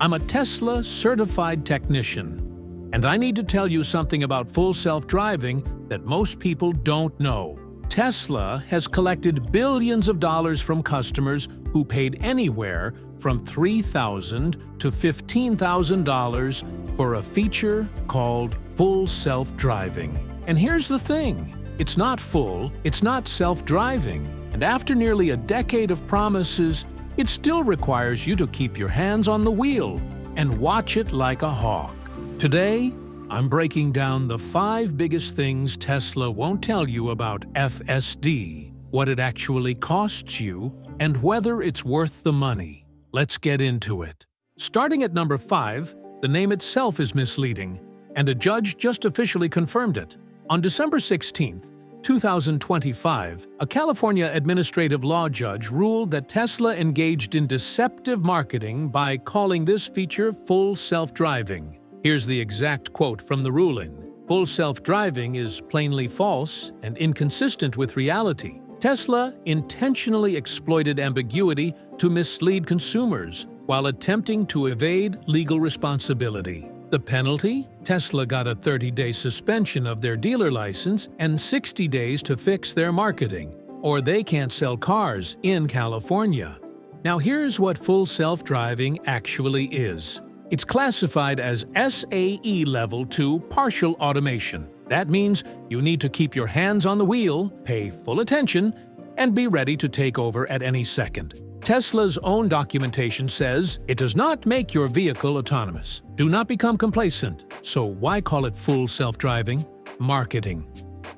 I'm a Tesla certified technician, and I need to tell you something about full self-driving that most people don't know. Tesla has collected billions of dollars from customers who paid anywhere from $3,000 to $15,000 for a feature called full self-driving. And here's the thing, it's not full, it's not self-driving, and after nearly a decade of promises, it still requires you to keep your hands on the wheel and watch it like a hawk. Today, I'm breaking down the 5 biggest things Tesla won't tell you about FSD, what it actually costs you, and whether it's worth the money. Let's get into it. Starting at number 5, the name itself is misleading, and a judge just officially confirmed it. On December 16, 2025, a California administrative law judge ruled that Tesla engaged in deceptive marketing by calling this feature full self-driving. Here's the exact quote from the ruling. Full self-driving is plainly false and inconsistent with reality. Tesla intentionally exploited ambiguity to mislead consumers while attempting to evade legal responsibility. The penalty? Tesla got a 30-day suspension of their dealer license and 60 days to fix their marketing, or they can't sell cars in California. Now here's what full self-driving actually is. It's classified as SAE Level 2 partial automation. That means you need to keep your hands on the wheel, pay full attention, and be ready to take over at any second. Tesla's own documentation says it does not make your vehicle autonomous. Do not become complacent. So why call it full self-driving? Marketing.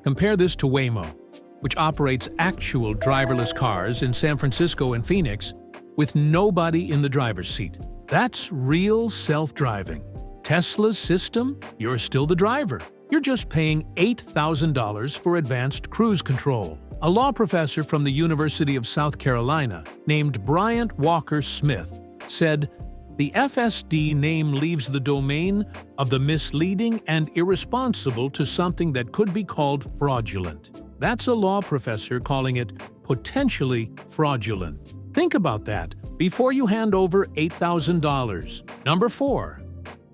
Compare this to Waymo, which operates actual driverless cars in San Francisco and Phoenix with nobody in the driver's seat. That's real self-driving. Tesla's system? You're still the driver. You're just paying $8,000 for advanced cruise control. A law professor from the University of South Carolina named Bryant Walker Smith said, "The FSD name leaves the domain of the misleading and irresponsible to something that could be called fraudulent." That's a law professor calling it potentially fraudulent. Think about that before you hand over $8,000. Number 4.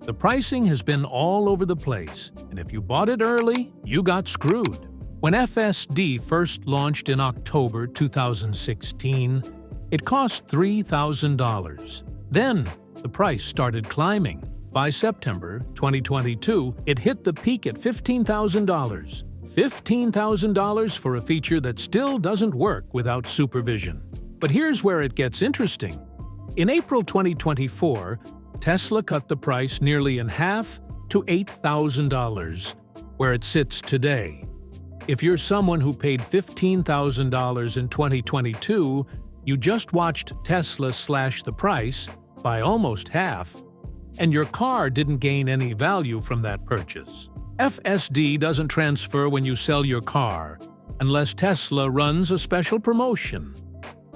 The pricing has been all over the place, and if you bought it early, you got screwed. When FSD first launched in October 2016, it cost $3,000. Then, the price started climbing. By September 2022, it hit the peak at $15,000. $15,000 for a feature that still doesn't work without supervision. But here's where it gets interesting. In April 2024, Tesla cut the price nearly in half to $8,000, where it sits today. If you're someone who paid $15,000 in 2022, you just watched Tesla slash the price by almost half, and your car didn't gain any value from that purchase. FSD doesn't transfer when you sell your car, unless Tesla runs a special promotion.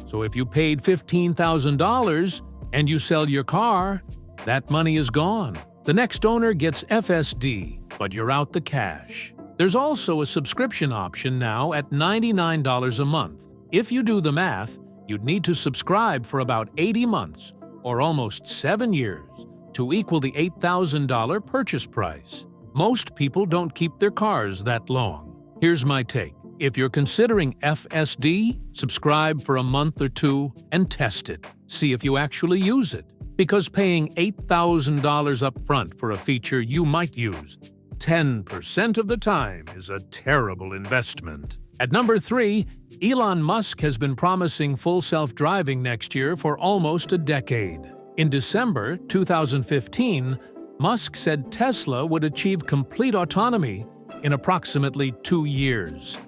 So if you paid $15,000 and you sell your car, that money is gone. The next owner gets FSD, but you're out the cash. There's also a subscription option now at $99 a month. If you do the math, you'd need to subscribe for about 80 months, or almost 7 years, to equal the $8,000 purchase price. Most people don't keep their cars that long. Here's my take. If you're considering FSD, subscribe for a month or 2 and test it. See if you actually use it. Because paying $8,000 up front for a feature you might use 10% of the time is a terrible investment. At number 3, Elon Musk has been promising full self-driving next year for almost a decade. In December 2015, Musk said Tesla would achieve complete autonomy in approximately 2 years.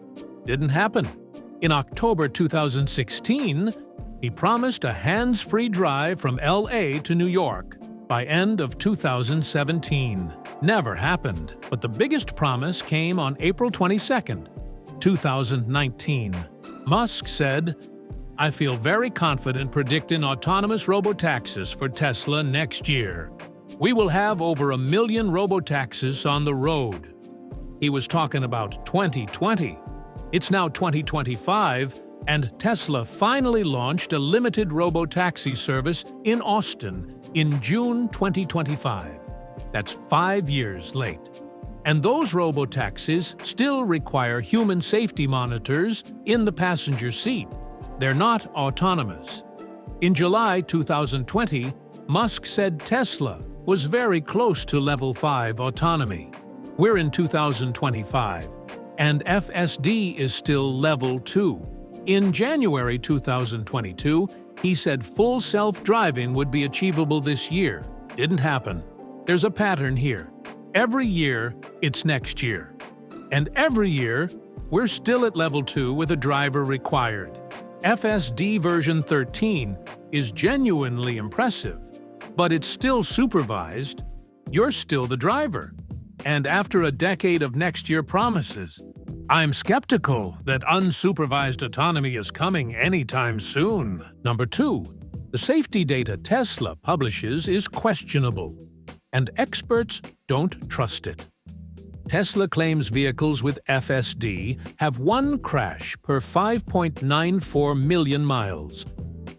Didn't happen. In October 2016, he promised a hands-free drive from LA to New York by end of 2017. Never happened, but the biggest promise came on April 22, 2019. Musk said, "I feel very confident predicting autonomous robotaxis for Tesla next year. We will have over 1 million robotaxis on the road." He was talking about 2020. It's now 2025, And Tesla finally launched a limited robo-taxi service in Austin in June 2025. That's 5 years late. And those robo-taxis still require human safety monitors in the passenger seat. They're not autonomous. In July 2020, Musk said Tesla was very close to Level 5 autonomy. We're in 2025, and FSD is still Level 2. In January 2022, he said full self-driving would be achievable this year. Didn't happen. There's a pattern here. Every year, it's next year. And every year, we're still at Level 2 with a driver required. FSD version 13 is genuinely impressive, but it's still supervised. You're still the driver. And after a decade of next-year promises, I'm skeptical that unsupervised autonomy is coming anytime soon. Number 2, the safety data Tesla publishes is questionable, and experts don't trust it. Tesla claims vehicles with FSD have 1 crash per 5.94 million miles,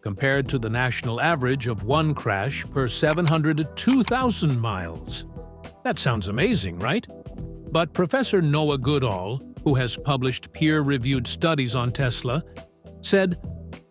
compared to the national average of 1 crash per 702,000 miles. That sounds amazing, right? But Professor Noah Goodall, who has published peer-reviewed studies on Tesla, said,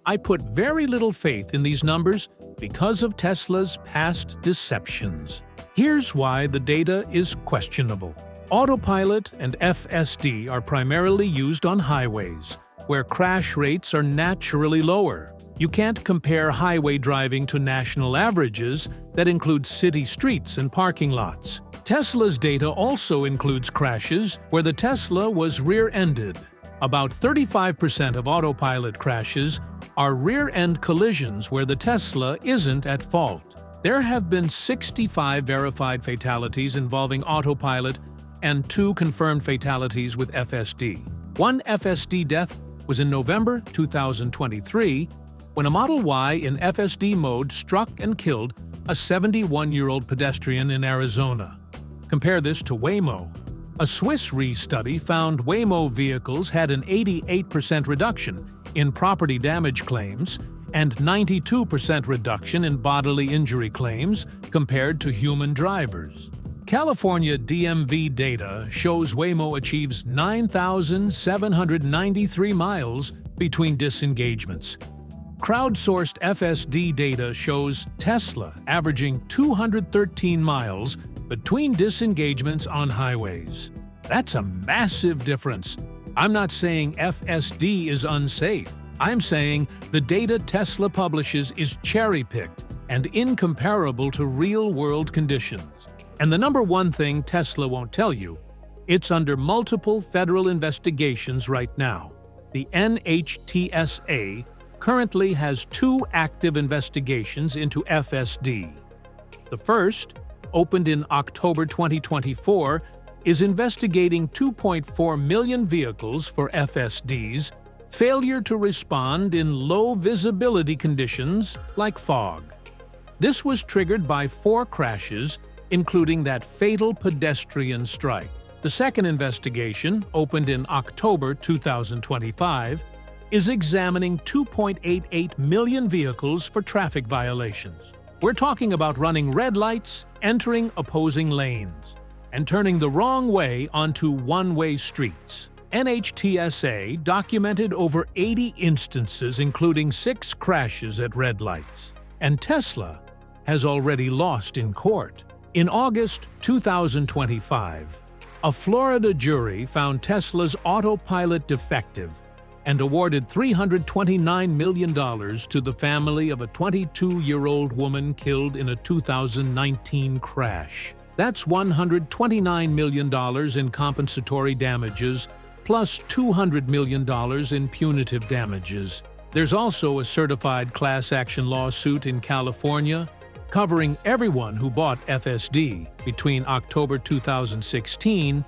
"I put very little faith in these numbers because of Tesla's past deceptions." Here's why the data is questionable. Autopilot and FSD are primarily used on highways, where crash rates are naturally lower. You can't compare highway driving to national averages that include city streets and parking lots. Tesla's data also includes crashes where the Tesla was rear-ended. About 35% of autopilot crashes are rear-end collisions where the Tesla isn't at fault. There have been 65 verified fatalities involving autopilot and 2 confirmed fatalities with FSD. One FSD death was in November 2023 when a Model Y in FSD mode struck and killed a 71-year-old pedestrian in Arizona. Compare this to Waymo. A Swiss study found Waymo vehicles had an 88% reduction in property damage claims and 92% reduction in bodily injury claims compared to human drivers. California DMV data shows Waymo achieves 9,793 miles between disengagements. Crowdsourced FSD data shows Tesla averaging 213 miles between disengagements on highways. That's a massive difference. I'm not saying FSD is unsafe. I'm saying the data Tesla publishes is cherry-picked and incomparable to real-world conditions. And the number one thing Tesla won't tell you, it's under multiple federal investigations right now. The NHTSA currently has 2 active investigations into FSD. The first, opened in October 2024, is investigating 2.4 million vehicles for FSD's failure to respond in low visibility conditions like fog. This was triggered by 4 crashes, including that fatal pedestrian strike. The second investigation, opened in October 2025, is examining 2.88 million vehicles for traffic violations. We're talking about running red lights, entering opposing lanes, and turning the wrong way onto one-way streets. NHTSA documented over 80 instances, including 6 crashes at red lights. And Tesla has already lost in court. In August 2025, a Florida jury found Tesla's autopilot defective and awarded $329 million to the family of a 22-year-old woman killed in a 2019 crash. That's $129 million in compensatory damages, plus $200 million in punitive damages. There's also a certified class action lawsuit in California covering everyone who bought FSD between October 2016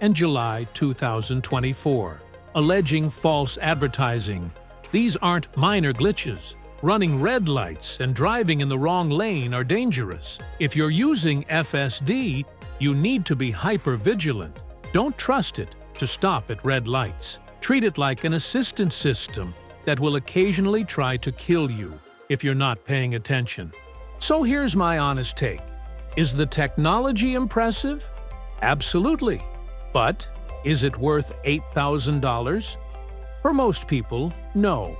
and July 2024. Alleging false advertising. These aren't minor glitches. Running red lights and driving in the wrong lane are dangerous. If you're using FSD, you need to be hyper-vigilant. Don't trust it to stop at red lights. Treat it like an assistance system, that will occasionally try to kill you if you're not paying attention. So here's my honest take. Is the technology impressive? Absolutely. But is it worth $8,000? For most people, no.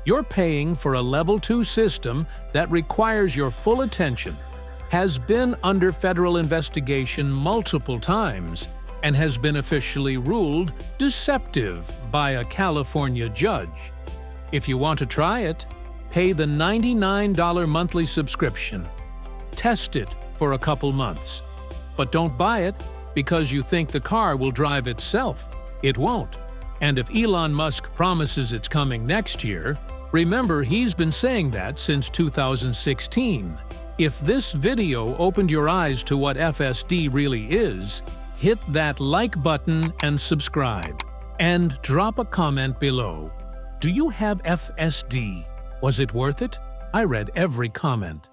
You're paying for a Level 2 system that requires your full attention, has been under federal investigation multiple times, and has been officially ruled deceptive by a California judge. If you want to try it, pay the $99 monthly subscription. Test it for a couple months. But don't buy it because you think the car will drive itself. It won't. And if Elon Musk promises it's coming next year, remember he's been saying that since 2016. If this video opened your eyes to what FSD really is, hit that like button and subscribe. And drop a comment below. Do you have FSD? Was it worth it? I read every comment.